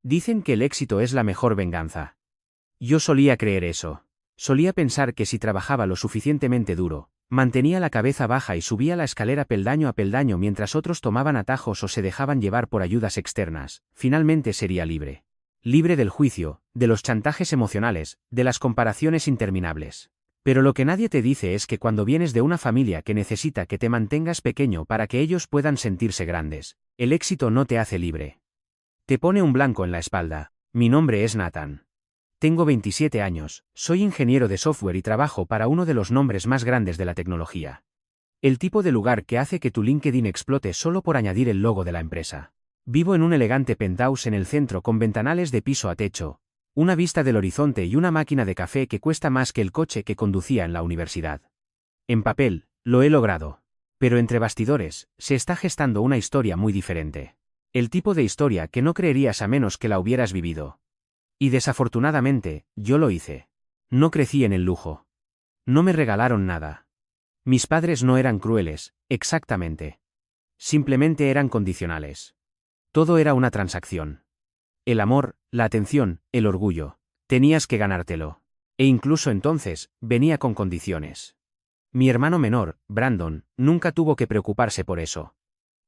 Dicen que el éxito es la mejor venganza. Yo solía creer eso. Solía pensar que si trabajaba lo suficientemente duro, mantenía la cabeza baja y subía la escalera peldaño a peldaño mientras otros tomaban atajos o se dejaban llevar por ayudas externas, finalmente sería libre. Libre del juicio, de los chantajes emocionales, de las comparaciones interminables. Pero lo que nadie te dice es que cuando vienes de una familia que necesita que te mantengas pequeño para que ellos puedan sentirse grandes, el éxito no te hace libre. Te pone un blanco en la espalda. Mi nombre es Nathan. Tengo 27 años, soy ingeniero de software y trabajo para uno de los nombres más grandes de la tecnología. El tipo de lugar que hace que tu LinkedIn explote solo por añadir el logo de la empresa. Vivo en un elegante penthouse en el centro con ventanales de piso a techo, una vista del horizonte y una máquina de café que cuesta más que el coche que conducía en la universidad. En papel, lo he logrado. Pero entre bastidores, se está gestando una historia muy diferente. El tipo de historia que no creerías a menos que la hubieras vivido. Y desafortunadamente, yo lo hice. No crecí en el lujo. No me regalaron nada. Mis padres no eran crueles, exactamente. Simplemente eran condicionales. Todo era una transacción. El amor, la atención, el orgullo. Tenías que ganártelo. E incluso entonces, venía con condiciones. Mi hermano menor, Brandon, nunca tuvo que preocuparse por eso.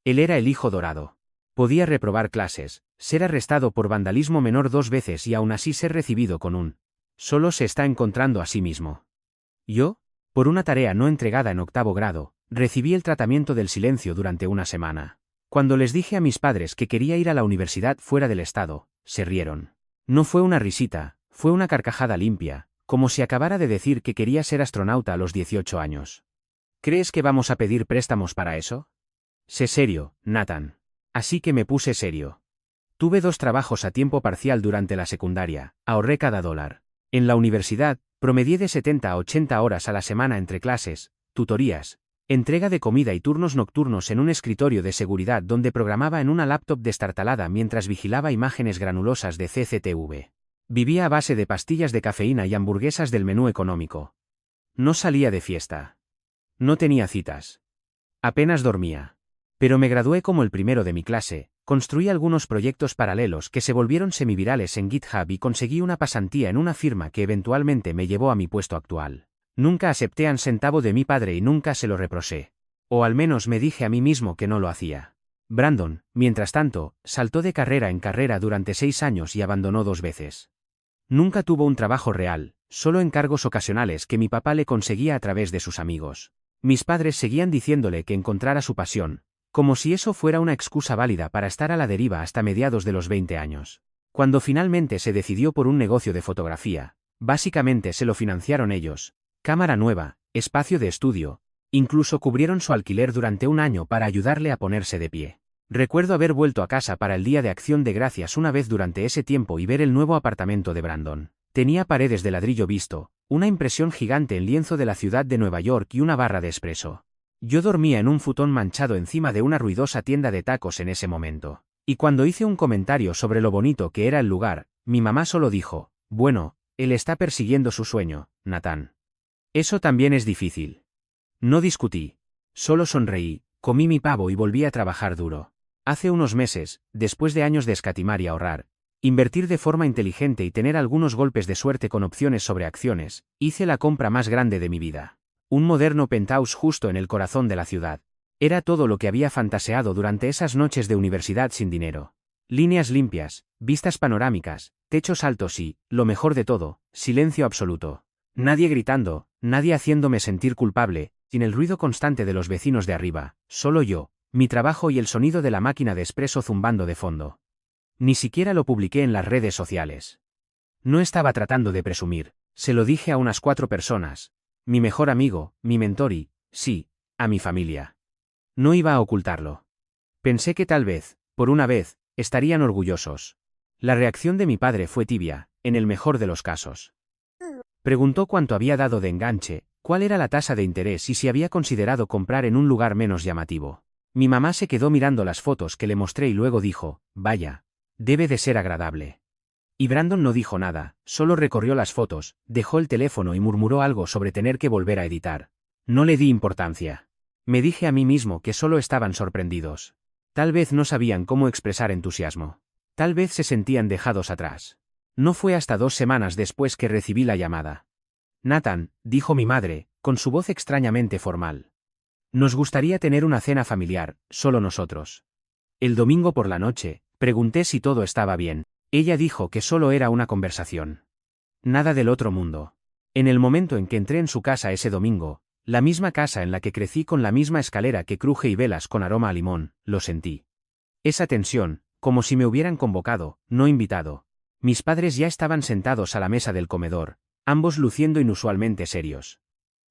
Él era el hijo dorado. Podía reprobar clases, ser arrestado por vandalismo menor 2 veces y aún así ser recibido con un «solo se está encontrando a sí mismo». Yo, por una tarea no entregada en 8º grado, recibí el tratamiento del silencio durante una semana. Cuando les dije a mis padres que quería ir a la universidad fuera del estado, se rieron. No fue una risita, fue una carcajada limpia, como si acabara de decir que quería ser astronauta a los 18 años. ¿Crees que vamos a pedir préstamos para eso? Sé serio, Nathan. Así que me puse serio. Tuve 2 trabajos a tiempo parcial durante la secundaria, ahorré cada $. En la universidad, promedié de 70 a 80 horas a la semana entre clases, tutorías, entrega de comida y turnos nocturnos en un escritorio de seguridad donde programaba en una laptop destartalada mientras vigilaba imágenes granulosas de CCTV. Vivía a base de pastillas de cafeína y hamburguesas del menú económico. No salía de fiesta. No tenía citas. Apenas dormía. Pero me gradué como el primero de mi clase, construí algunos proyectos paralelos que se volvieron semivirales en GitHub y conseguí una pasantía en una firma que eventualmente me llevó a mi puesto actual. Nunca acepté un centavo de mi padre y nunca se lo reproché. O al menos me dije a mí mismo que no lo hacía. Brandon, mientras tanto, saltó de carrera en carrera durante 6 años y abandonó 2 veces. Nunca tuvo un trabajo real, solo encargos ocasionales que mi papá le conseguía a través de sus amigos. Mis padres seguían diciéndole que encontrara su pasión, como si eso fuera una excusa válida para estar a la deriva hasta mediados de los 20 años. Cuando finalmente se decidió por un negocio de fotografía, básicamente se lo financiaron ellos. Cámara nueva, espacio de estudio, incluso cubrieron su alquiler durante 1 año para ayudarle a ponerse de pie. Recuerdo haber vuelto a casa para el Día de Acción de Gracias una vez durante ese tiempo y ver el nuevo apartamento de Brandon. Tenía paredes de ladrillo visto, una impresión gigante en lienzo de la ciudad de Nueva York y una barra de espresso. Yo dormía en un futón manchado encima de una ruidosa tienda de tacos en ese momento. Y cuando hice un comentario sobre lo bonito que era el lugar, mi mamá solo dijo, bueno, él está persiguiendo su sueño, Nathan. Eso también es difícil. No discutí. Solo sonreí, comí mi pavo y volví a trabajar duro. Hace unos meses, después de años de escatimar y ahorrar, invertir de forma inteligente y tener algunos golpes de suerte con opciones sobre acciones, hice la compra más grande de mi vida. Un moderno penthouse justo en el corazón de la ciudad. Era todo lo que había fantaseado durante esas noches de universidad sin dinero. Líneas limpias, vistas panorámicas, techos altos y, lo mejor de todo, silencio absoluto. Nadie gritando, nadie haciéndome sentir culpable, sin el ruido constante de los vecinos de arriba, solo yo, mi trabajo y el sonido de la máquina de espresso zumbando de fondo. Ni siquiera lo publiqué en las redes sociales. No estaba tratando de presumir, se lo dije a unas 4 personas. Mi mejor amigo, mi mentor y, sí, a mi familia. No iba a ocultarlo. Pensé que tal vez, por una vez, estarían orgullosos. La reacción de mi padre fue tibia, en el mejor de los casos. Preguntó cuánto había dado de enganche, cuál era la tasa de interés y si había considerado comprar en un lugar menos llamativo. Mi mamá se quedó mirando las fotos que le mostré y luego dijo, vaya, debe de ser agradable. Y Brandon no dijo nada, solo recorrió las fotos, dejó el teléfono y murmuró algo sobre tener que volver a editar. No le di importancia. Me dije a mí mismo que solo estaban sorprendidos. Tal vez no sabían cómo expresar entusiasmo. Tal vez se sentían dejados atrás. No fue hasta 2 semanas después que recibí la llamada. Nathan, dijo mi madre, con su voz extrañamente formal. Nos gustaría tener una cena familiar, solo nosotros. El domingo por la noche, pregunté si todo estaba bien. Ella dijo que solo era una conversación. Nada del otro mundo. En el momento en que entré en su casa ese domingo, la misma casa en la que crecí con la misma escalera que cruje y velas con aroma a limón, lo sentí. Esa tensión, como si me hubieran convocado, no invitado. Mis padres ya estaban sentados a la mesa del comedor, ambos luciendo inusualmente serios.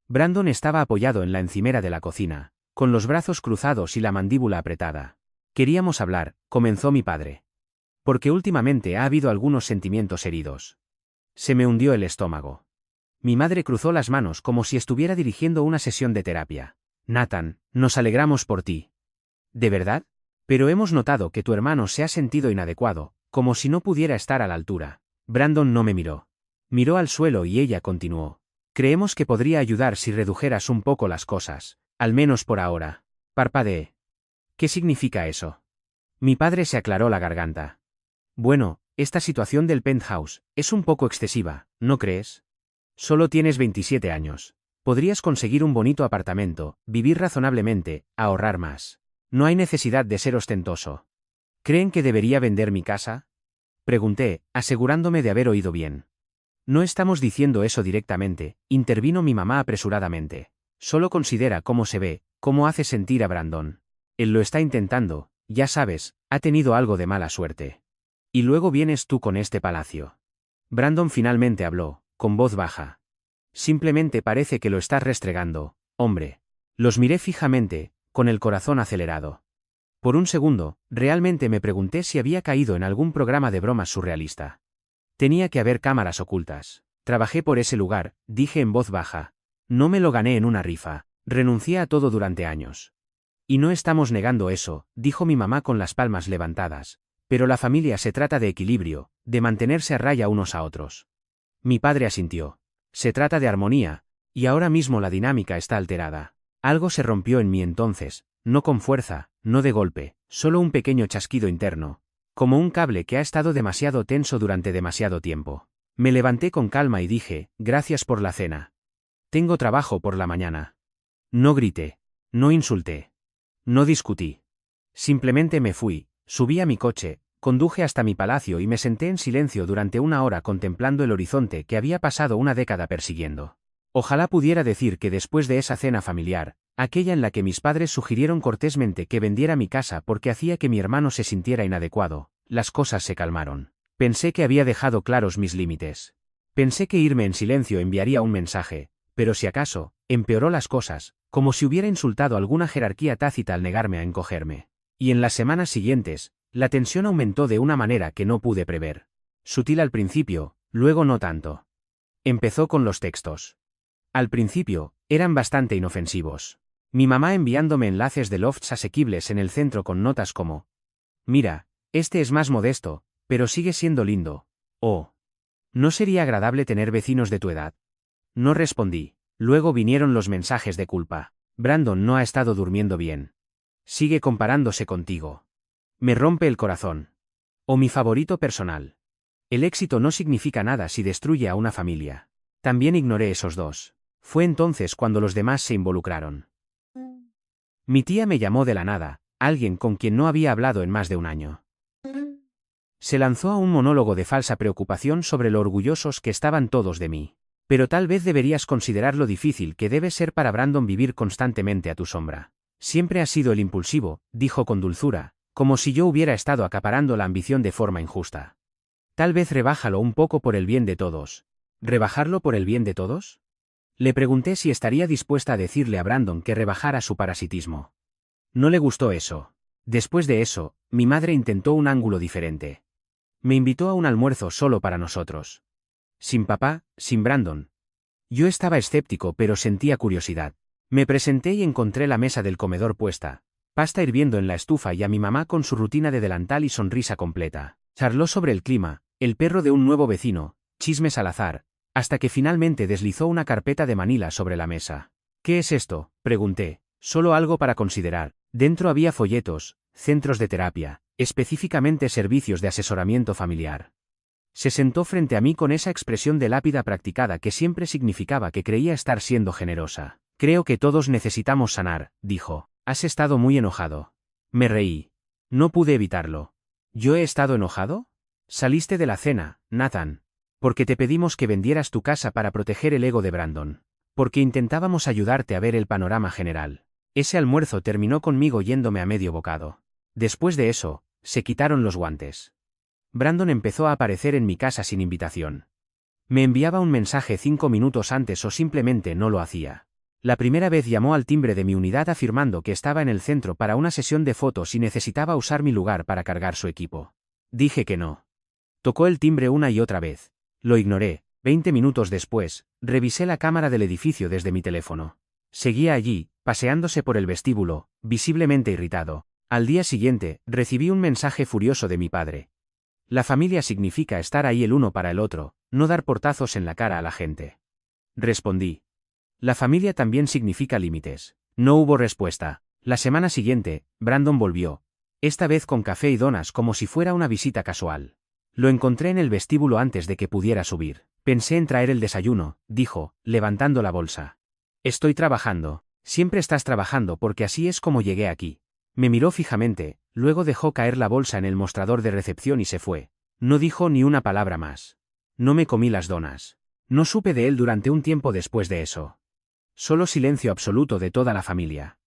Brandon estaba apoyado en la encimera de la cocina, con los brazos cruzados y la mandíbula apretada. Queríamos hablar, comenzó mi padre. Porque últimamente ha habido algunos sentimientos heridos. Se me hundió el estómago. Mi madre cruzó las manos como si estuviera dirigiendo una sesión de terapia. Nathan, nos alegramos por ti. ¿De verdad? Pero hemos notado que tu hermano se ha sentido inadecuado, como si no pudiera estar a la altura. Brandon no me miró. Miró al suelo y ella continuó. Creemos que podría ayudar si redujeras un poco las cosas, al menos por ahora. Parpadeé. ¿Qué significa eso? Mi padre se aclaró la garganta. Bueno, esta situación del penthouse es un poco excesiva, ¿no crees? Solo tienes 27 años. Podrías conseguir un bonito apartamento, vivir razonablemente, ahorrar más. No hay necesidad de ser ostentoso. ¿Creen que debería vender mi casa? Pregunté, asegurándome de haber oído bien. No estamos diciendo eso directamente, intervino mi mamá apresuradamente. Solo considera cómo se ve, cómo hace sentir a Brandon. Él lo está intentando, ya sabes, ha tenido algo de mala suerte. Y luego vienes tú con este palacio. Brandon finalmente habló, con voz baja. Simplemente parece que lo estás restregando, hombre. Los miré fijamente, con el corazón acelerado. Por un segundo, realmente me pregunté si había caído en algún programa de bromas surrealista. Tenía que haber cámaras ocultas. Trabajé por ese lugar, dije en voz baja. No me lo gané en una rifa, renuncié a todo durante años. Y no estamos negando eso, dijo mi mamá con las palmas levantadas. Pero la familia se trata de equilibrio, de mantenerse a raya unos a otros. Mi padre asintió. Se trata de armonía, y ahora mismo la dinámica está alterada. Algo se rompió en mí entonces, no con fuerza, no de golpe, solo un pequeño chasquido interno. Como un cable que ha estado demasiado tenso durante demasiado tiempo. Me levanté con calma y dije, gracias por la cena. Tengo trabajo por la mañana. No grité. No insulté. No discutí. Simplemente me fui, subí a mi coche, conduje hasta mi palacio y me senté en silencio durante 1 hora contemplando el horizonte que había pasado una década persiguiendo. Ojalá pudiera decir que después de esa cena familiar, aquella en la que mis padres sugirieron cortésmente que vendiera mi casa porque hacía que mi hermano se sintiera inadecuado, las cosas se calmaron. Pensé que había dejado claros mis límites. Pensé que irme en silencio enviaría un mensaje, pero si acaso, empeoró las cosas, como si hubiera insultado alguna jerarquía tácita al negarme a encogerme. Y en las semanas siguientes, la tensión aumentó de una manera que no pude prever. Sutil al principio, luego no tanto. Empezó con los textos. Al principio, eran bastante inofensivos. Mi mamá enviándome enlaces de lofts asequibles en el centro con notas como: mira, este es más modesto, pero sigue siendo lindo. Oh. ¿No sería agradable tener vecinos de tu edad? No respondí. Luego vinieron los mensajes de culpa. Brandon no ha estado durmiendo bien. Sigue comparándose contigo. Me rompe el corazón. O mi favorito personal. El éxito no significa nada si destruye a una familia. También ignoré esos dos. Fue entonces cuando los demás se involucraron. Mi tía me llamó de la nada, alguien con quien no había hablado en más de un año. Se lanzó a un monólogo de falsa preocupación sobre lo orgullosos que estaban todos de mí. Pero tal vez deberías considerar lo difícil que debe ser para Brandon vivir constantemente a tu sombra. Siempre has sido el impulsivo, dijo con dulzura, como si yo hubiera estado acaparando la ambición de forma injusta. Tal vez rebájalo un poco por el bien de todos. ¿Rebajarlo por el bien de todos? Le pregunté si estaría dispuesta a decirle a Brandon que rebajara su parasitismo. No le gustó eso. Después de eso, mi madre intentó un ángulo diferente. Me invitó a un almuerzo solo para nosotros. Sin papá, sin Brandon. Yo estaba escéptico pero sentía curiosidad. Me presenté y encontré la mesa del comedor puesta, pasta hirviendo en la estufa y a mi mamá con su rutina de delantal y sonrisa completa. Charló sobre el clima, el perro de un nuevo vecino, chismes al azar, hasta que finalmente deslizó una carpeta de manila sobre la mesa. ¿Qué es esto?, pregunté. Solo algo para considerar. Dentro había folletos, centros de terapia, específicamente servicios de asesoramiento familiar. Se sentó frente a mí con esa expresión de lápida practicada que siempre significaba que creía estar siendo generosa. Creo que todos necesitamos sanar, dijo. Has estado muy enojado. Me reí. No pude evitarlo. ¿Yo he estado enojado? Saliste de la cena, Nathan. Porque te pedimos que vendieras tu casa para proteger el ego de Brandon. Porque intentábamos ayudarte a ver el panorama general. Ese almuerzo terminó conmigo yéndome a medio bocado. Después de eso, se quitaron los guantes. Brandon empezó a aparecer en mi casa sin invitación. Me enviaba un mensaje 5 minutos antes o simplemente no lo hacía. La primera vez llamó al timbre de mi unidad afirmando que estaba en el centro para una sesión de fotos y necesitaba usar mi lugar para cargar su equipo. Dije que no. Tocó el timbre una y otra vez. Lo ignoré. 20 minutos después, revisé la cámara del edificio desde mi teléfono. Seguía allí, paseándose por el vestíbulo, visiblemente irritado. Al día siguiente, recibí un mensaje furioso de mi padre. La familia significa estar ahí el uno para el otro, no dar portazos en la cara a la gente. Respondí. La familia también significa límites. No hubo respuesta. La semana siguiente, Brandon volvió. Esta vez con café y donas como si fuera una visita casual. Lo encontré en el vestíbulo antes de que pudiera subir. Pensé en traer el desayuno, dijo, levantando la bolsa. Estoy trabajando. Siempre estás trabajando porque así es como llegué aquí. Me miró fijamente, luego dejó caer la bolsa en el mostrador de recepción y se fue. No dijo ni una palabra más. No me comí las donas. No supe de él durante un tiempo después de eso. Solo silencio absoluto de toda la familia.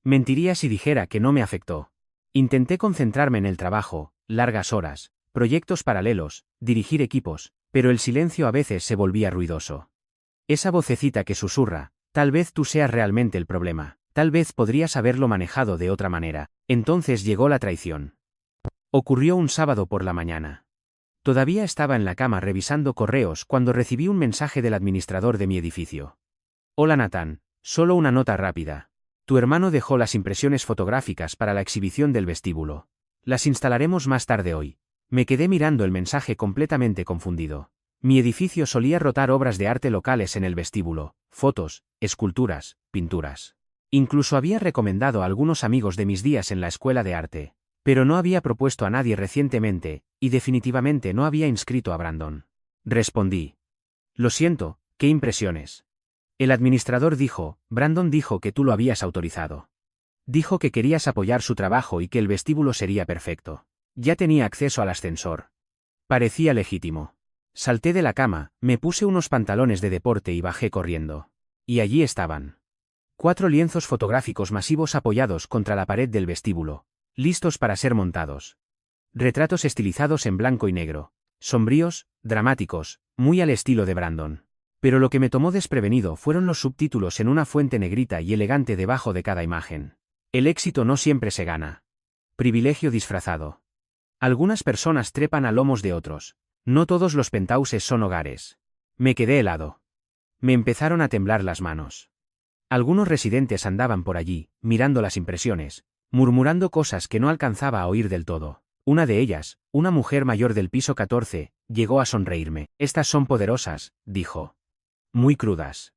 Mentiría si dijera que no me afectó. Intenté concentrarme en el trabajo, largas horas, proyectos paralelos, dirigir equipos, pero el silencio a veces se volvía ruidoso. Esa vocecita que susurra, tal vez tú seas realmente el problema. Tal vez podrías haberlo manejado de otra manera. Entonces llegó la traición. Ocurrió un sábado por la mañana. Todavía estaba en la cama revisando correos cuando recibí un mensaje del administrador de mi edificio. Hola Nathan, solo una nota rápida. Tu hermano dejó las impresiones fotográficas para la exhibición del vestíbulo. Las instalaremos más tarde hoy. Me quedé mirando el mensaje completamente confundido. Mi edificio solía rotar obras de arte locales en el vestíbulo, fotos, esculturas, pinturas. Incluso había recomendado a algunos amigos de mis días en la escuela de arte, pero no había propuesto a nadie recientemente, y definitivamente no había inscrito a Brandon. Respondí. Lo siento, ¿qué impresiones? El administrador dijo, Brandon dijo que tú lo habías autorizado. Dijo que querías apoyar su trabajo y que el vestíbulo sería perfecto. Ya tenía acceso al ascensor. Parecía legítimo. Salté de la cama, me puse unos pantalones de deporte y bajé corriendo. Y allí estaban. 4 lienzos fotográficos masivos apoyados contra la pared del vestíbulo, listos para ser montados. Retratos estilizados en blanco y negro, sombríos, dramáticos, muy al estilo de Brandon. Pero lo que me tomó desprevenido fueron los subtítulos en una fuente negrita y elegante debajo de cada imagen. El éxito no siempre se gana. Privilegio disfrazado. Algunas personas trepan a lomos de otros. No todos los penthouses son hogares. Me quedé helado. Me empezaron a temblar las manos. Algunos residentes andaban por allí, mirando las impresiones, murmurando cosas que no alcanzaba a oír del todo. Una de ellas, una mujer mayor del piso 14, llegó a sonreírme. Estas son poderosas, dijo. Muy crudas.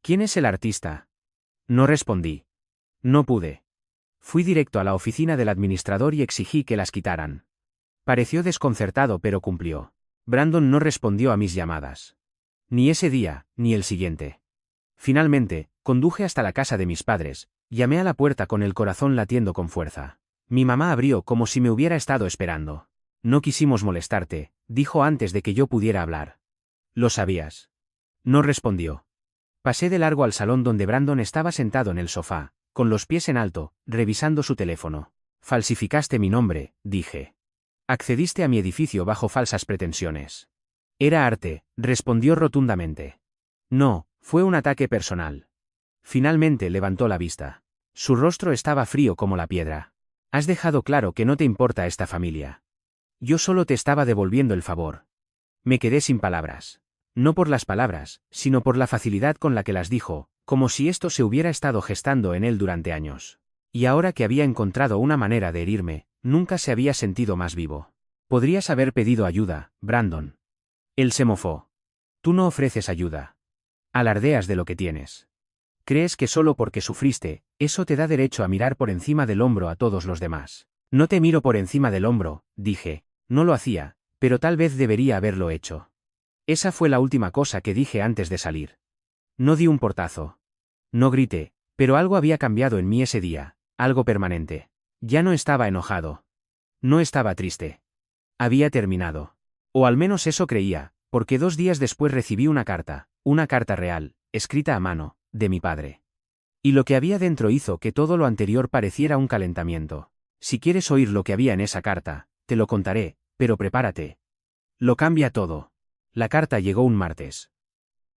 ¿Quién es el artista? No respondí. No pude. Fui directo a la oficina del administrador y exigí que las quitaran. Pareció desconcertado pero cumplió. Brandon no respondió a mis llamadas. Ni ese día, ni el siguiente. Finalmente, conduje hasta la casa de mis padres, llamé a la puerta con el corazón latiendo con fuerza. Mi mamá abrió como si me hubiera estado esperando. No quisimos molestarte, dijo antes de que yo pudiera hablar. ¿Lo sabías? No respondió. Pasé de largo al salón donde Brandon estaba sentado en el sofá, con los pies en alto, revisando su teléfono. Falsificaste mi nombre, dije. Accediste a mi edificio bajo falsas pretensiones. Era arte, respondió rotundamente. No, fue un ataque personal. Finalmente levantó la vista. Su rostro estaba frío como la piedra. Has dejado claro que no te importa esta familia. Yo solo te estaba devolviendo el favor. Me quedé sin palabras. No por las palabras, sino por la facilidad con la que las dijo, como si esto se hubiera estado gestando en él durante años. Y ahora que había encontrado una manera de herirme, nunca se había sentido más vivo. Podrías haber pedido ayuda, Brandon. Él se mofó. Tú no ofreces ayuda. Alardeas de lo que tienes. Crees que solo porque sufriste, eso te da derecho a mirar por encima del hombro a todos los demás. No te miro por encima del hombro, dije. No lo hacía, pero tal vez debería haberlo hecho. Esa fue la última cosa que dije antes de salir. No di un portazo. No grité, pero algo había cambiado en mí ese día, algo permanente. Ya no estaba enojado. No estaba triste. Había terminado. O al menos eso creía, porque 2 días después recibí una carta real, escrita a mano, de mi padre. Y lo que había dentro hizo que todo lo anterior pareciera un calentamiento. Si quieres oír lo que había en esa carta, te lo contaré, pero prepárate. Lo cambia todo. La carta llegó un martes.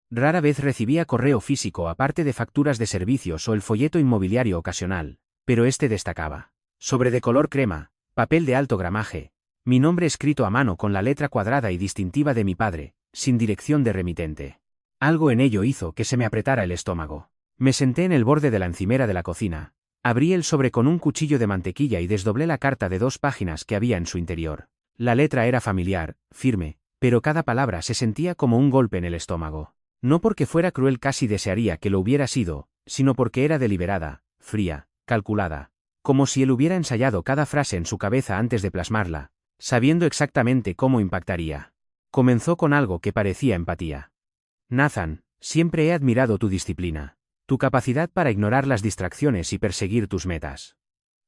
Rara vez recibía correo físico aparte de facturas de servicios o el folleto inmobiliario ocasional, pero este destacaba. Sobre de color crema, papel de alto gramaje, mi nombre escrito a mano con la letra cuadrada y distintiva de mi padre, sin dirección de remitente. Algo en ello hizo que se me apretara el estómago. Me senté en el borde de la encimera de la cocina, abrí el sobre con un cuchillo de mantequilla y desdoblé la carta de 2 páginas que había en su interior. La letra era familiar, firme, pero cada palabra se sentía como un golpe en el estómago. No porque fuera cruel, casi desearía que lo hubiera sido, sino porque era deliberada, fría, calculada, como si él hubiera ensayado cada frase en su cabeza antes de plasmarla, sabiendo exactamente cómo impactaría. Comenzó con algo que parecía empatía. Nathan, siempre he admirado tu disciplina, tu capacidad para ignorar las distracciones y perseguir tus metas.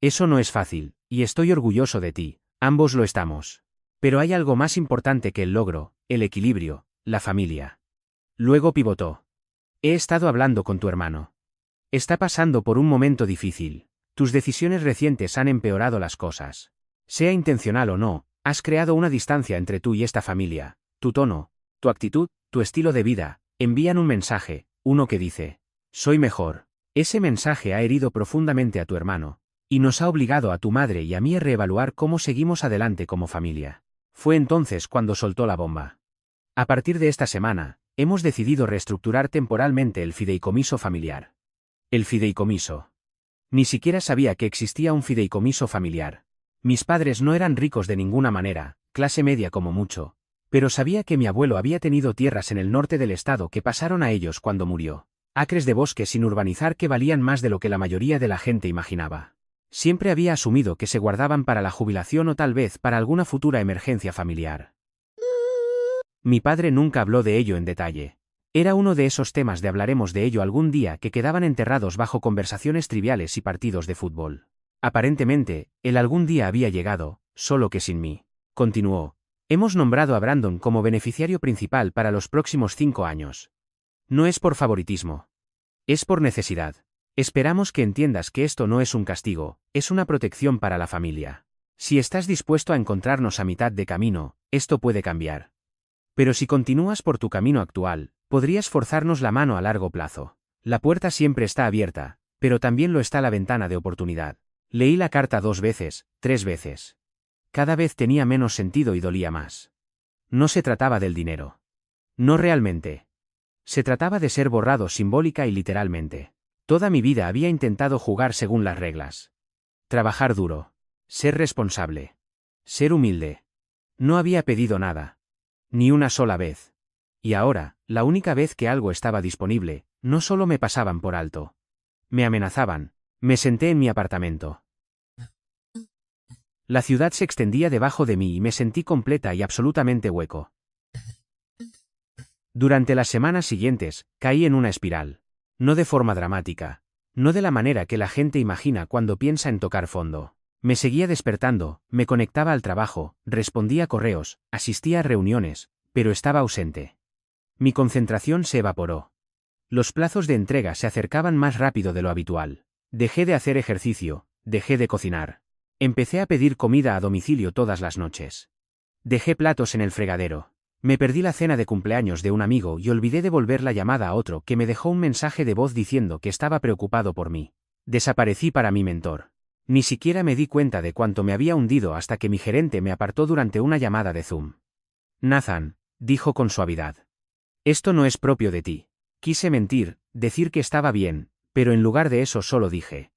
Eso no es fácil, y estoy orgulloso de ti, ambos lo estamos. Pero hay algo más importante que el logro, el equilibrio, la familia. Luego pivotó. He estado hablando con tu hermano. Está pasando por un momento difícil. Tus decisiones recientes han empeorado las cosas. Sea intencional o no, has creado una distancia entre tú y esta familia. Tu tono, tu actitud, tu estilo de vida, envían un mensaje, uno que dice, soy mejor. Ese mensaje ha herido profundamente a tu hermano, y nos ha obligado a tu madre y a mí a reevaluar cómo seguimos adelante como familia. Fue entonces cuando soltó la bomba. A partir de esta semana, hemos decidido reestructurar temporalmente el fideicomiso familiar. El fideicomiso. Ni siquiera sabía que existía un fideicomiso familiar. Mis padres no eran ricos de ninguna manera, clase media como mucho, pero sabía que mi abuelo había tenido tierras en el norte del estado que pasaron a ellos cuando murió. Acres de bosque sin urbanizar que valían más de lo que la mayoría de la gente imaginaba. Siempre había asumido que se guardaban para la jubilación o tal vez para alguna futura emergencia familiar. Mi padre nunca habló de ello en detalle. Era uno de esos temas de hablaremos de ello algún día que quedaban enterrados bajo conversaciones triviales y partidos de fútbol. Aparentemente, el algún día había llegado, solo que sin mí. Continuó. Hemos nombrado a Brandon como beneficiario principal para los próximos 5 años. No es por favoritismo. Es por necesidad. Esperamos que entiendas que esto no es un castigo, es una protección para la familia. Si estás dispuesto a encontrarnos a mitad de camino, esto puede cambiar. Pero si continúas por tu camino actual, podrías forzarnos la mano a largo plazo. La puerta siempre está abierta, pero también lo está la ventana de oportunidad. Leí la carta 2 veces, 3 veces. Cada vez tenía menos sentido y dolía más. No se trataba del dinero. No realmente. Se trataba de ser borrado simbólica y literalmente. Toda mi vida había intentado jugar según las reglas. Trabajar duro. Ser responsable. Ser humilde. No había pedido nada. Ni una sola vez. Y ahora, la única vez que algo estaba disponible, no solo me pasaban por alto. Me amenazaban. Me senté en mi apartamento. La ciudad se extendía debajo de mí y me sentí completa y absolutamente hueco. Durante las semanas siguientes, caí en una espiral. No de forma dramática. No de la manera que la gente imagina cuando piensa en tocar fondo. Me seguía despertando, me conectaba al trabajo, respondía a correos, asistía a reuniones, pero estaba ausente. Mi concentración se evaporó. Los plazos de entrega se acercaban más rápido de lo habitual. Dejé de hacer ejercicio, dejé de cocinar. Empecé a pedir comida a domicilio todas las noches. Dejé platos en el fregadero. Me perdí la cena de cumpleaños de un amigo y olvidé devolver la llamada a otro que me dejó un mensaje de voz diciendo que estaba preocupado por mí. Desaparecí para mi mentor. Ni siquiera me di cuenta de cuánto me había hundido hasta que mi gerente me apartó durante una llamada de Zoom. Nathan, dijo con suavidad. Esto no es propio de ti. Quise mentir, decir que estaba bien, pero en lugar de eso solo dije.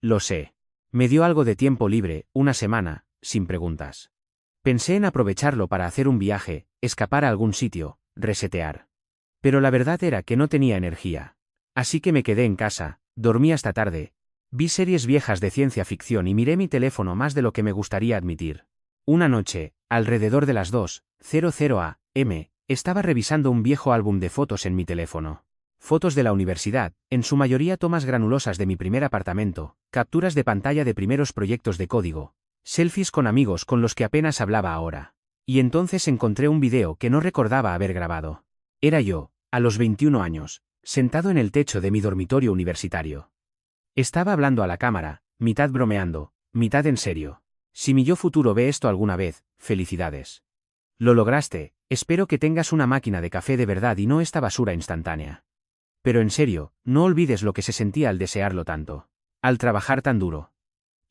Lo sé. Me dio algo de tiempo libre, una semana, sin preguntas. Pensé en aprovecharlo para hacer un viaje, escapar a algún sitio, resetear. Pero la verdad era que no tenía energía. Así que me quedé en casa, dormí hasta tarde. Vi series viejas de ciencia ficción y miré mi teléfono más de lo que me gustaría admitir. Una noche, alrededor de las 2:00 a.m., estaba revisando un viejo álbum de fotos en mi teléfono. Fotos de la universidad, en su mayoría tomas granulosas de mi primer apartamento, capturas de pantalla de primeros proyectos de código, selfies con amigos con los que apenas hablaba ahora. Y entonces encontré un video que no recordaba haber grabado. Era yo, a los 21 años, sentado en el techo de mi dormitorio universitario. Estaba hablando a la cámara, mitad bromeando, mitad en serio. Si mi yo futuro ve esto alguna vez, felicidades. Lo lograste, espero que tengas una máquina de café de verdad y no esta basura instantánea. Pero en serio, no olvides lo que se sentía al desearlo tanto. Al trabajar tan duro.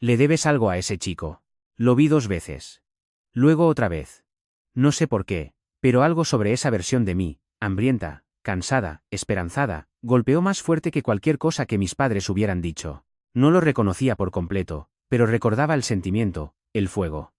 Le debes algo a ese chico. Lo vi 2 veces. Luego otra vez. No sé por qué, pero algo sobre esa versión de mí, hambrienta, cansada, esperanzada, golpeó más fuerte que cualquier cosa que mis padres hubieran dicho. No lo reconocía por completo, pero recordaba el sentimiento, el fuego.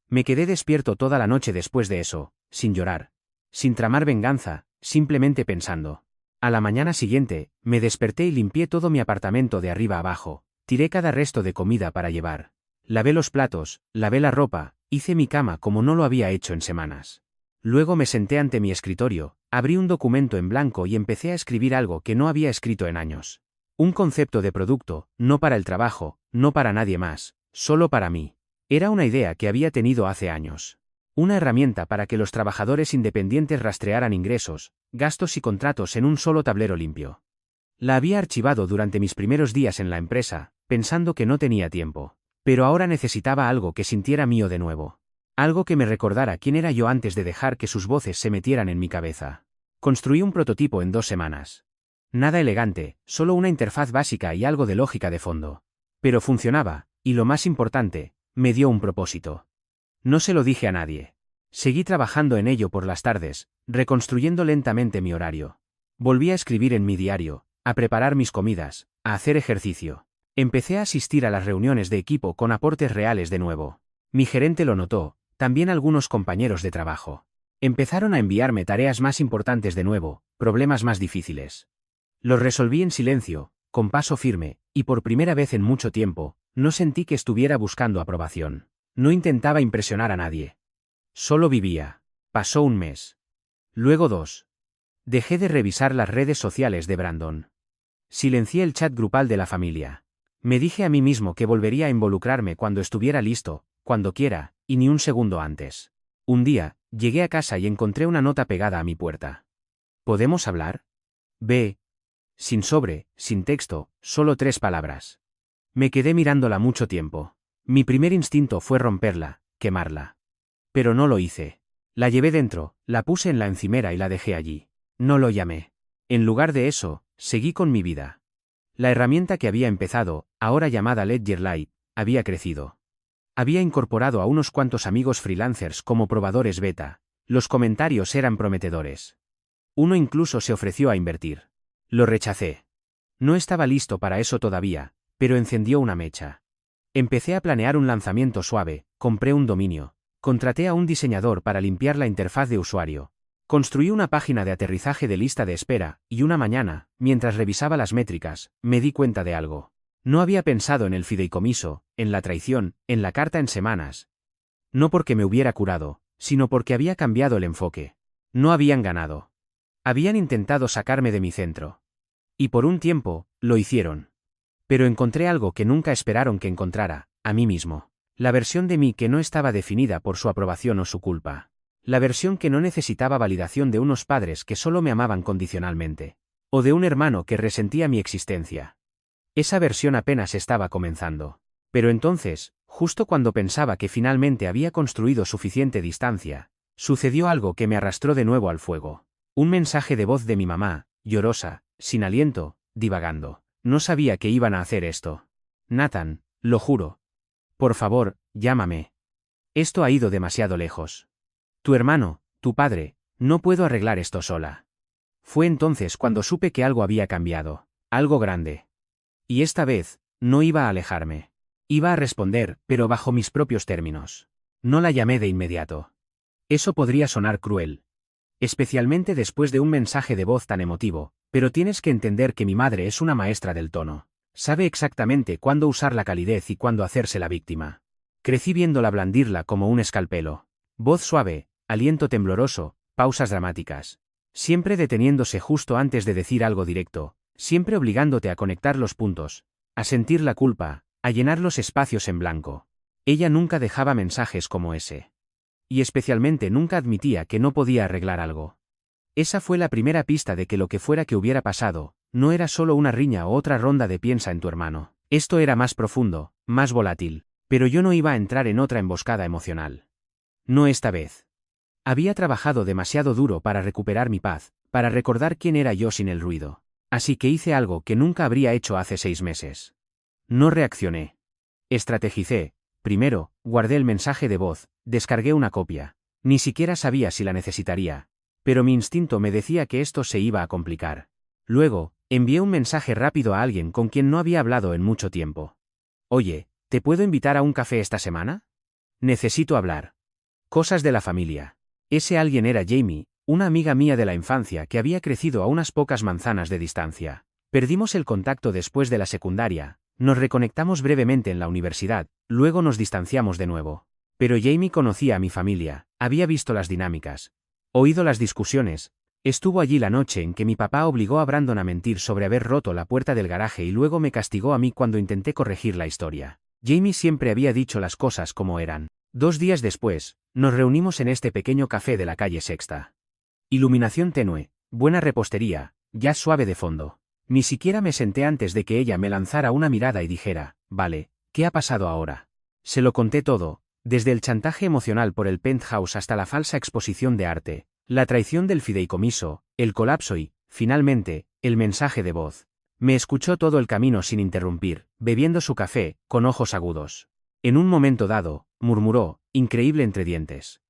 Me quedé despierto toda la noche después de eso, sin llorar, sin tramar venganza, simplemente pensando. A la mañana siguiente, me desperté y limpié todo mi apartamento de arriba abajo, tiré cada resto de comida para llevar. Lavé los platos, lavé la ropa, hice mi cama como no lo había hecho en semanas. Luego me senté ante mi escritorio, abrí un documento en blanco y empecé a escribir algo que no había escrito en años. Un concepto de producto, no para el trabajo, no para nadie más, solo para mí. Era una idea que había tenido hace años. Una herramienta para que los trabajadores independientes rastrearan ingresos, gastos y contratos en un solo tablero limpio. La había archivado durante mis primeros días en la empresa, pensando que no tenía tiempo. Pero ahora necesitaba algo que sintiera mío de nuevo. Algo que me recordara quién era yo antes de dejar que sus voces se metieran en mi cabeza. Construí un prototipo en 2 semanas. Nada elegante, solo una interfaz básica y algo de lógica de fondo. Pero funcionaba, y lo más importante, me dio un propósito. No se lo dije a nadie. Seguí trabajando en ello por las tardes, reconstruyendo lentamente mi horario. Volví a escribir en mi diario, a preparar mis comidas, a hacer ejercicio. Empecé a asistir a las reuniones de equipo con aportes reales de nuevo. Mi gerente lo notó, también algunos compañeros de trabajo. Empezaron a enviarme tareas más importantes de nuevo, problemas más difíciles. Los resolví en silencio, con paso firme, y por primera vez en mucho tiempo, no sentí que estuviera buscando aprobación. No intentaba impresionar a nadie. Solo vivía. Pasó un mes. Luego 2. Dejé de revisar las redes sociales de Brandon. Silencié el chat grupal de la familia. Me dije a mí mismo que volvería a involucrarme cuando estuviera listo, cuando quiera, y ni un segundo antes. Un día, llegué a casa y encontré una nota pegada a mi puerta. ¿Podemos hablar? B. Sin sobre, sin texto, solo 3 palabras. Me quedé mirándola mucho tiempo. Mi primer instinto fue romperla, quemarla. Pero no lo hice. La llevé dentro, la puse en la encimera y la dejé allí. No lo llamé. En lugar de eso, seguí con mi vida. La herramienta que había empezado, ahora llamada Ledgerlight, había crecido. Había incorporado a unos cuantos amigos freelancers como probadores beta. Los comentarios eran prometedores. Uno incluso se ofreció a invertir. Lo rechacé. No estaba listo para eso todavía, pero encendió una mecha. Empecé a planear un lanzamiento suave, compré un dominio, contraté a un diseñador para limpiar la interfaz de usuario. Construí una página de aterrizaje de lista de espera, y una mañana, mientras revisaba las métricas, me di cuenta de algo. No había pensado en el fideicomiso, en la traición, en la carta en semanas. No porque me hubiera curado, sino porque había cambiado el enfoque. No habían ganado. Habían intentado sacarme de mi centro. Y por un tiempo, lo hicieron. Pero encontré algo que nunca esperaron que encontrara, a mí mismo. La versión de mí que no estaba definida por su aprobación o su culpa. La versión que no necesitaba validación de unos padres que solo me amaban condicionalmente. O de un hermano que resentía mi existencia. Esa versión apenas estaba comenzando. Pero entonces, justo cuando pensaba que finalmente había construido suficiente distancia, sucedió algo que me arrastró de nuevo al fuego. Un mensaje de voz de mi mamá, llorosa, sin aliento, divagando. No sabía que iban a hacer esto. Nathan, lo juro. Por favor, llámame. Esto ha ido demasiado lejos. Tu hermano, tu padre, no puedo arreglar esto sola. Fue entonces cuando supe que algo había cambiado, algo grande. Y esta vez, no iba a alejarme. Iba a responder, pero bajo mis propios términos. No la llamé de inmediato. Eso podría sonar cruel. Especialmente después de un mensaje de voz tan emotivo, pero tienes que entender que mi madre es una maestra del tono. Sabe exactamente cuándo usar la calidez y cuándo hacerse la víctima. Crecí viéndola blandirla como un escalpelo. Voz suave, aliento tembloroso, pausas dramáticas. Siempre deteniéndose justo antes de decir algo directo, siempre obligándote a conectar los puntos, a sentir la culpa, a llenar los espacios en blanco. Ella nunca dejaba mensajes como ese. Y especialmente nunca admitía que no podía arreglar algo. Esa fue la primera pista de que lo que fuera que hubiera pasado, no era solo una riña o otra ronda de piensa en tu hermano. Esto era más profundo, más volátil, pero yo no iba a entrar en otra emboscada emocional. No esta vez. Había trabajado demasiado duro para recuperar mi paz, para recordar quién era yo sin el ruido. Así que hice algo que nunca habría hecho hace 6 meses. No reaccioné. Estrategicé. Primero, guardé el mensaje de voz, descargué una copia. Ni siquiera sabía si la necesitaría. Pero mi instinto me decía que esto se iba a complicar. Luego, envié un mensaje rápido a alguien con quien no había hablado en mucho tiempo. Oye, ¿te puedo invitar a un café esta semana? Necesito hablar. Cosas de la familia. Ese alguien era Jamie, una amiga mía de la infancia que había crecido a unas pocas manzanas de distancia. Perdimos el contacto después de la secundaria, nos reconectamos brevemente en la universidad, luego nos distanciamos de nuevo. Pero Jamie conocía a mi familia, había visto las dinámicas, oído las discusiones, estuvo allí la noche en que mi papá obligó a Brandon a mentir sobre haber roto la puerta del garaje y luego me castigó a mí cuando intenté corregir la historia. Jamie siempre había dicho las cosas como eran. 2 días después, nos reunimos en este pequeño café de la calle Sexta. Iluminación tenue, buena repostería, jazz suave de fondo. Ni siquiera me senté antes de que ella me lanzara una mirada y dijera, vale, ¿qué ha pasado ahora? Se lo conté todo, desde el chantaje emocional por el penthouse hasta la falsa exposición de arte, la traición del fideicomiso, el colapso y, finalmente, el mensaje de voz. Me escuchó todo el camino sin interrumpir, bebiendo su café, con ojos agudos. En un momento dado, murmuró, increíble entre dientes.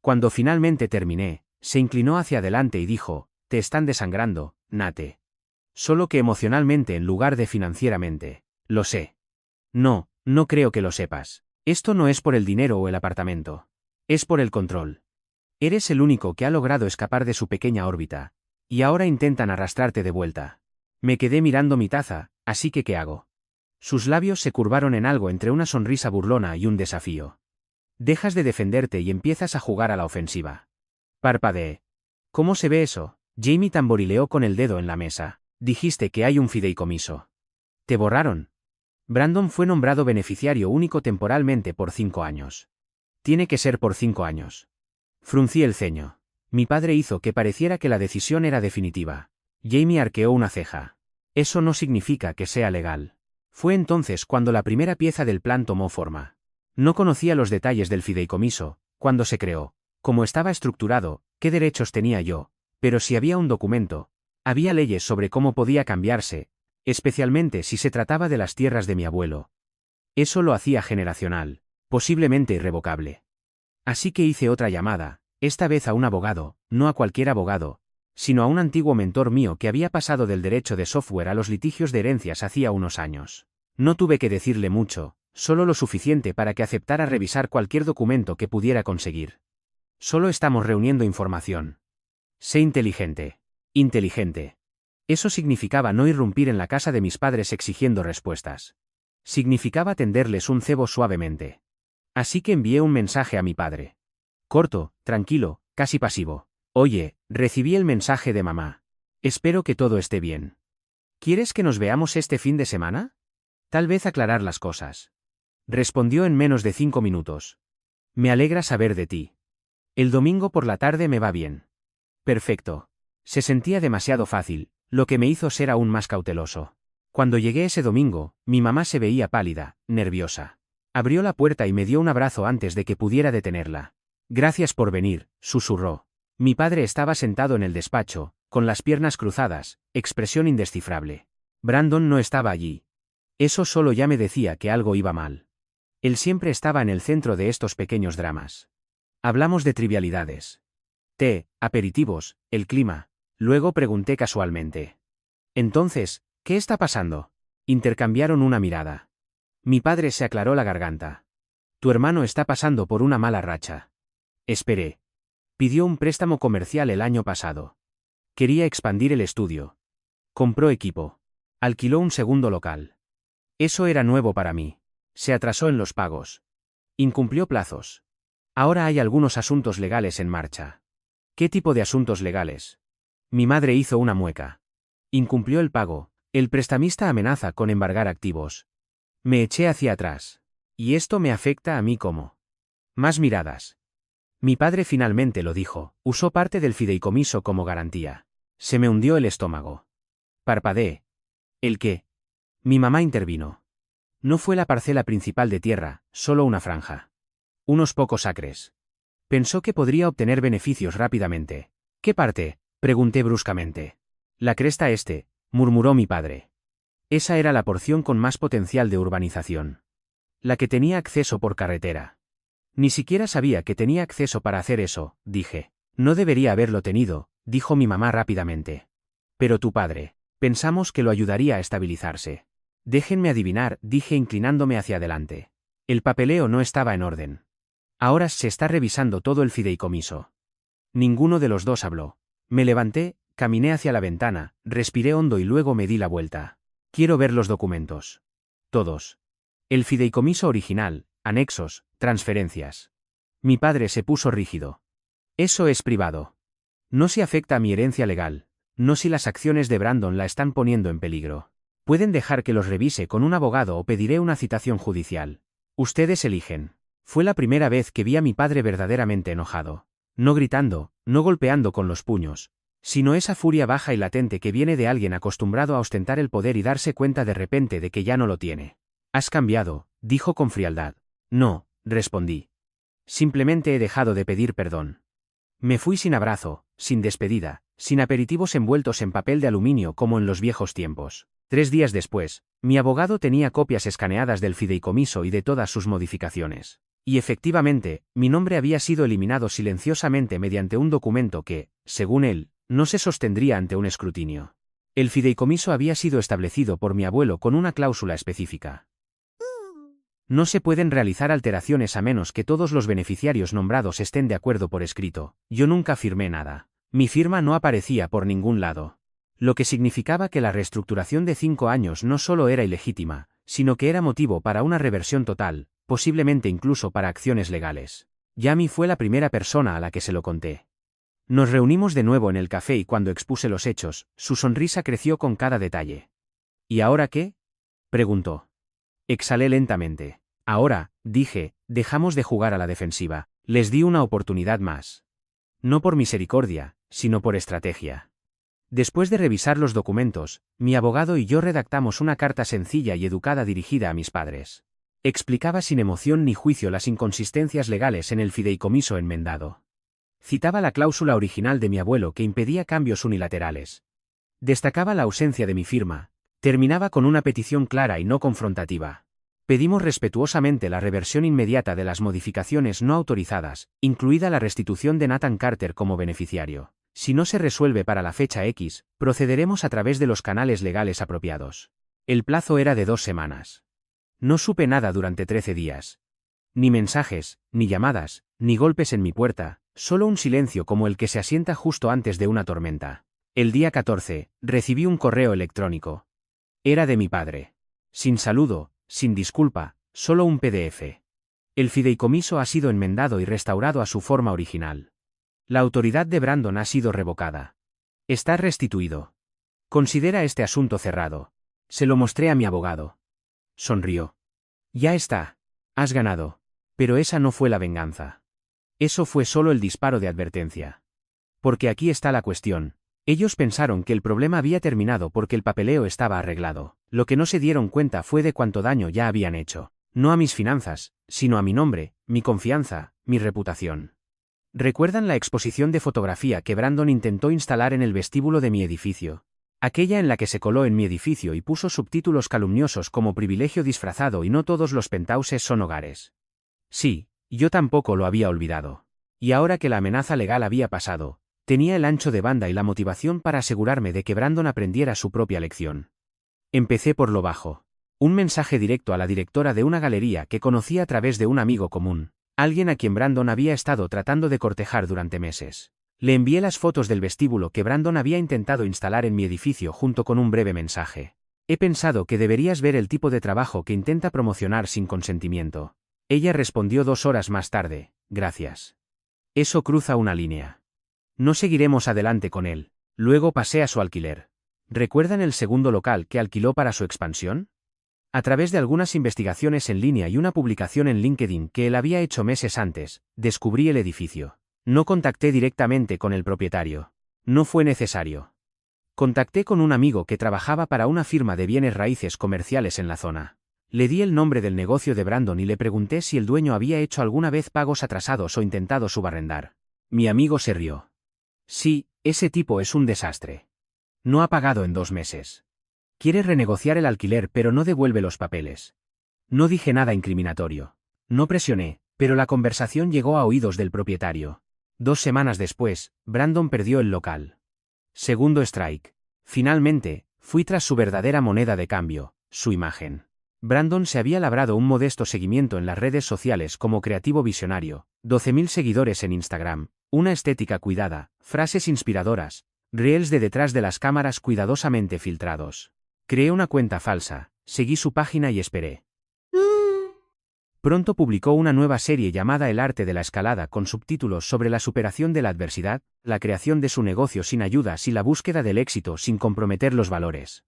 Cuando finalmente terminé, se inclinó hacia adelante y dijo, te están desangrando, Nate. Solo que emocionalmente en lugar de financieramente. Lo sé. No, no creo que lo sepas. Esto no es por el dinero o el apartamento. Es por el control. Eres el único que ha logrado escapar de su pequeña órbita. Y ahora intentan arrastrarte de vuelta. Me quedé mirando mi taza, así que ¿qué hago? Sus labios se curvaron en algo entre una sonrisa burlona y un desafío. Dejas de defenderte y empiezas a jugar a la ofensiva. Parpadeé. ¿Cómo se ve eso? Jamie tamborileó con el dedo en la mesa. Dijiste que hay un fideicomiso. ¿Te borraron? Brandon fue nombrado beneficiario único temporalmente por 5 años. Tiene que ser por 5 años. Fruncí el ceño. Mi padre hizo que pareciera que la decisión era definitiva. Jamie arqueó una ceja. Eso no significa que sea legal. Fue entonces cuando la primera pieza del plan tomó forma. No conocía los detalles del fideicomiso, cuando se creó, cómo estaba estructurado, qué derechos tenía yo, pero si había un documento, había leyes sobre cómo podía cambiarse, especialmente si se trataba de las tierras de mi abuelo. Eso lo hacía generacional, posiblemente irrevocable. Así que hice otra llamada, esta vez a un abogado, no a cualquier abogado, sino a un antiguo mentor mío que había pasado del derecho de software a los litigios de herencias hacía unos años. No tuve que decirle mucho, solo lo suficiente para que aceptara revisar cualquier documento que pudiera conseguir. Solo estamos reuniendo información. Sé inteligente. Inteligente. Eso significaba no irrumpir en la casa de mis padres exigiendo respuestas. Significaba tenderles un cebo suavemente. Así que envié un mensaje a mi padre. Corto, tranquilo, casi pasivo. Oye, recibí el mensaje de mamá. Espero que todo esté bien. ¿Quieres que nos veamos este fin de semana? Tal vez aclarar las cosas. Respondió en menos de 5 minutos. Me alegra saber de ti. El domingo por la tarde me va bien. Perfecto. Se sentía demasiado fácil, lo que me hizo ser aún más cauteloso. Cuando llegué ese domingo, mi mamá se veía pálida, nerviosa. Abrió la puerta y me dio un abrazo antes de que pudiera detenerla. Gracias por venir, susurró. Mi padre estaba sentado en el despacho, con las piernas cruzadas, expresión indescifrable. Brandon no estaba allí. Eso solo ya me decía que algo iba mal. Él siempre estaba en el centro de estos pequeños dramas. Hablamos de trivialidades. Té, aperitivos, el clima. Luego pregunté casualmente. Entonces, ¿qué está pasando? Intercambiaron una mirada. Mi padre se aclaró la garganta. Tu hermano está pasando por una mala racha. Esperé. Pidió un préstamo comercial el año pasado. Quería expandir el estudio. Compró equipo. Alquiló un segundo local. Eso era nuevo para mí. Se atrasó en los pagos. Incumplió plazos. Ahora hay algunos asuntos legales en marcha. ¿Qué tipo de asuntos legales? Mi madre hizo una mueca. Incumplió el pago. El prestamista amenaza con embargar activos. Me eché hacia atrás. Y esto me afecta a mí como. Más miradas. Mi padre finalmente lo dijo, usó parte del fideicomiso como garantía. Se me hundió el estómago. Parpadeé. ¿El qué? Mi mamá intervino. No fue la parcela principal de tierra, solo una franja. Unos pocos acres. Pensó que podría obtener beneficios rápidamente. ¿Qué parte? Pregunté bruscamente. La cresta este, murmuró mi padre. Esa era la porción con más potencial de urbanización. La que tenía acceso por carretera. Ni siquiera sabía que tenía acceso para hacer eso, dije. No debería haberlo tenido, dijo mi mamá rápidamente. Pero tu padre. Pensamos que lo ayudaría a estabilizarse. Déjenme adivinar, dije inclinándome hacia adelante. El papeleo no estaba en orden. Ahora se está revisando todo el fideicomiso. Ninguno de los dos habló. Me levanté, caminé hacia la ventana, respiré hondo y luego me di la vuelta. Quiero ver los documentos. Todos. El fideicomiso original, anexos, transferencias. Mi padre se puso rígido. Eso es privado. No si afecta a mi herencia legal, no si las acciones de Brandon la están poniendo en peligro. Pueden dejar que los revise con un abogado o pediré una citación judicial. Ustedes eligen. Fue la primera vez que vi a mi padre verdaderamente enojado. No gritando, no golpeando con los puños, sino esa furia baja y latente que viene de alguien acostumbrado a ostentar el poder y darse cuenta de repente de que ya no lo tiene. Has cambiado, dijo con frialdad. No, respondí. Simplemente he dejado de pedir perdón. Me fui sin abrazo, sin despedida, sin aperitivos envueltos en papel de aluminio como en los viejos tiempos. 3 días después, mi abogado tenía copias escaneadas del fideicomiso y de todas sus modificaciones. Y efectivamente, mi nombre había sido eliminado silenciosamente mediante un documento que, según él, no se sostendría ante un escrutinio. El fideicomiso había sido establecido por mi abuelo con una cláusula específica. No se pueden realizar alteraciones a menos que todos los beneficiarios nombrados estén de acuerdo por escrito. Yo nunca firmé nada. Mi firma no aparecía por ningún lado. Lo que significaba que la reestructuración de 5 años no solo era ilegítima, sino que era motivo para una reversión total, posiblemente incluso para acciones legales. Yami fue la primera persona a la que se lo conté. Nos reunimos de nuevo en el café y cuando expuse los hechos, su sonrisa creció con cada detalle. ¿Y ahora qué? Preguntó. Exhalé lentamente. Ahora, dije, dejamos de jugar a la defensiva. Les di una oportunidad más. No por misericordia, sino por estrategia. Después de revisar los documentos, mi abogado y yo redactamos una carta sencilla y educada dirigida a mis padres. Explicaba sin emoción ni juicio las inconsistencias legales en el fideicomiso enmendado. Citaba la cláusula original de mi abuelo que impedía cambios unilaterales. Destacaba la ausencia de mi firma. Terminaba con una petición clara y no confrontativa. Pedimos respetuosamente la reversión inmediata de las modificaciones no autorizadas, incluida la restitución de Nathan Carter como beneficiario. Si no se resuelve para la fecha X, procederemos a través de los canales legales apropiados. El plazo era de 2 semanas. No supe nada durante 13 días. Ni mensajes, ni llamadas, ni golpes en mi puerta, solo un silencio como el que se asienta justo antes de una tormenta. El día 14, recibí un correo electrónico. Era de mi padre. Sin saludo, sin disculpa, solo un PDF. El fideicomiso ha sido enmendado y restaurado a su forma original. La autoridad de Brandon ha sido revocada. Está restituido. Considera este asunto cerrado. Se lo mostré a mi abogado. Sonrió. Ya está. Has ganado. Pero esa no fue la venganza. Eso fue solo el disparo de advertencia. Porque aquí está la cuestión. Ellos pensaron que el problema había terminado porque el papeleo estaba arreglado. Lo que no se dieron cuenta fue de cuánto daño ya habían hecho. No a mis finanzas, sino a mi nombre, mi confianza, mi reputación. ¿Recuerdan la exposición de fotografía que Brandon intentó instalar en el vestíbulo de mi edificio? Aquella en la que se coló en mi edificio y puso subtítulos calumniosos como privilegio disfrazado y no todos los penthouses son hogares. Sí, yo tampoco lo había olvidado. Y ahora que la amenaza legal había pasado, tenía el ancho de banda y la motivación para asegurarme de que Brandon aprendiera su propia lección. Empecé por lo bajo. Un mensaje directo a la directora de una galería que conocí a través de un amigo común, alguien a quien Brandon había estado tratando de cortejar durante meses. Le envié las fotos del vestíbulo que Brandon había intentado instalar en mi edificio junto con un breve mensaje. He pensado que deberías ver el tipo de trabajo que intenta promocionar sin consentimiento. Ella respondió 2 horas más tarde, gracias. Eso cruza una línea. No seguiremos adelante con él. Luego pasé a su alquiler. ¿Recuerdan el segundo local que alquiló para su expansión? A través de algunas investigaciones en línea y una publicación en LinkedIn que él había hecho meses antes, descubrí el edificio. No contacté directamente con el propietario. No fue necesario. Contacté con un amigo que trabajaba para una firma de bienes raíces comerciales en la zona. Le di el nombre del negocio de Brandon y le pregunté si el dueño había hecho alguna vez pagos atrasados o intentado subarrendar. Mi amigo se rió. Sí, ese tipo es un desastre. No ha pagado en 2 meses. Quiere renegociar el alquiler pero no devuelve los papeles. No dije nada incriminatorio. No presioné, pero la conversación llegó a oídos del propietario. 2 semanas después, Brandon perdió el local. Segundo strike. Finalmente, fui tras su verdadera moneda de cambio, su imagen. Brandon se había labrado un modesto seguimiento en las redes sociales como creativo visionario, 12.000 seguidores en Instagram, una estética cuidada, frases inspiradoras, reels de detrás de las cámaras cuidadosamente filtrados. Creé una cuenta falsa, seguí su página y esperé. Pronto publicó una nueva serie llamada El arte de la escalada con subtítulos sobre la superación de la adversidad, la creación de su negocio sin ayudas y la búsqueda del éxito sin comprometer los valores.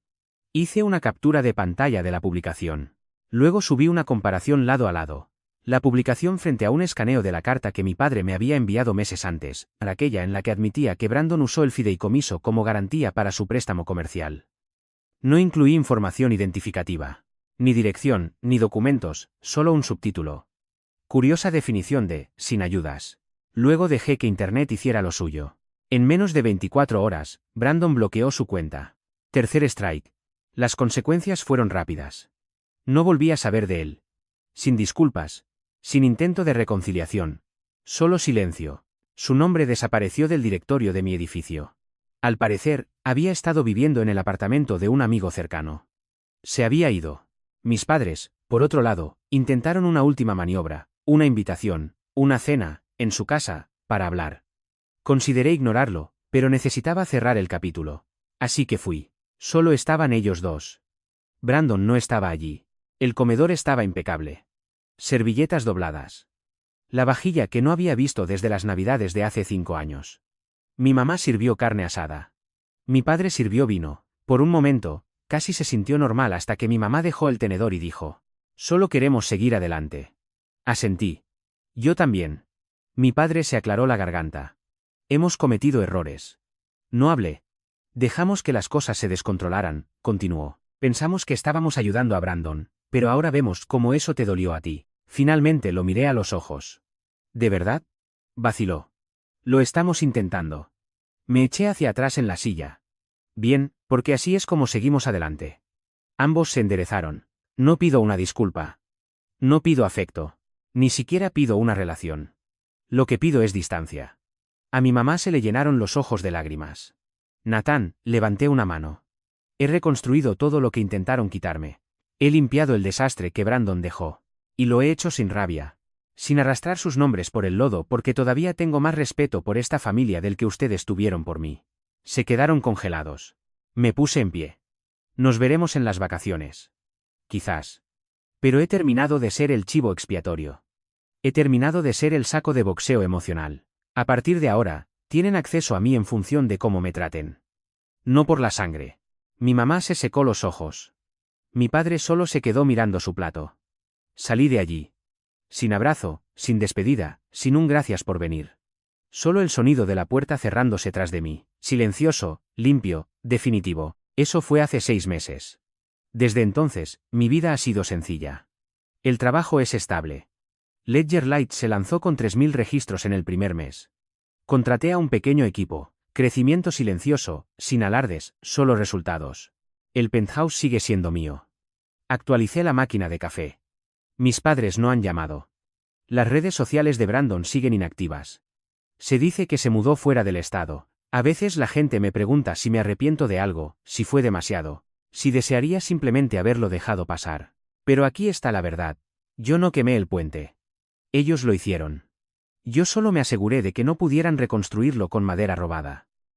Hice una captura de pantalla de la publicación. Luego subí una comparación lado a lado. La publicación frente a un escaneo de la carta que mi padre me había enviado meses antes, aquella en la que admitía que Brandon usó el fideicomiso como garantía para su préstamo comercial. No incluí información identificativa. Ni dirección, ni documentos, solo un subtítulo. Curiosa definición de, sin ayudas. Luego dejé que Internet hiciera lo suyo. En menos de 24 horas, Brandon bloqueó su cuenta. Tercer strike. Las consecuencias fueron rápidas. No volví a saber de él. Sin disculpas. Sin intento de reconciliación. Solo silencio. Su nombre desapareció del directorio de mi edificio. Al parecer, había estado viviendo en el apartamento de un amigo cercano. Se había ido. Mis padres, por otro lado, intentaron una última maniobra, una invitación, una cena, en su casa, para hablar. Consideré ignorarlo, pero necesitaba cerrar el capítulo. Así que fui. Solo estaban ellos dos. Brandon no estaba allí. El comedor estaba impecable. Servilletas dobladas. La vajilla que no había visto desde las Navidades de hace 5 años. Mi mamá sirvió carne asada. Mi padre sirvió vino. Por un momento, casi se sintió normal hasta que mi mamá dejó el tenedor y dijo: «Solo queremos seguir adelante». Asentí. Yo también. Mi padre se aclaró la garganta. Hemos cometido errores. No hablé. Dejamos que las cosas se descontrolaran, continuó. Pensamos que estábamos ayudando a Brandon, pero ahora vemos cómo eso te dolió a ti. Finalmente lo miré a los ojos. ¿De verdad?, vaciló. Lo estamos intentando. Me eché hacia atrás en la silla. Bien, porque así es como seguimos adelante. Ambos se enderezaron. No pido una disculpa. No pido afecto. Ni siquiera pido una relación. Lo que pido es distancia. A mi mamá se le llenaron los ojos de lágrimas. Nathan, levanté una mano. He reconstruido todo lo que intentaron quitarme. He limpiado el desastre que Brandon dejó. Y lo he hecho sin rabia. Sin arrastrar sus nombres por el lodo porque todavía tengo más respeto por esta familia del que ustedes tuvieron por mí. Se quedaron congelados. Me puse en pie. Nos veremos en las vacaciones. Quizás. Pero he terminado de ser el chivo expiatorio. He terminado de ser el saco de boxeo emocional. A partir de ahora, tienen acceso a mí en función de cómo me traten. No por la sangre. Mi mamá se secó los ojos. Mi padre solo se quedó mirando su plato. Salí de allí. Sin abrazo, sin despedida, sin un gracias por venir. Solo el sonido de la puerta cerrándose tras de mí, silencioso, limpio, definitivo. Eso fue hace 6 meses. Desde entonces, mi vida ha sido sencilla. El trabajo es estable. Ledger Light se lanzó con 3.000 registros en el primer mes. Contraté a un pequeño equipo, crecimiento silencioso, sin alardes, solo resultados. El penthouse sigue siendo mío. Actualicé la máquina de café. Mis padres no han llamado. Las redes sociales de Brandon siguen inactivas. Se dice que se mudó fuera del estado. A veces la gente me pregunta si me arrepiento de algo, si fue demasiado, si desearía simplemente haberlo dejado pasar. Pero aquí está la verdad. Yo no quemé el puente. Ellos lo hicieron. Yo solo me aseguré de que no pudieran reconstruirlo con madera robada.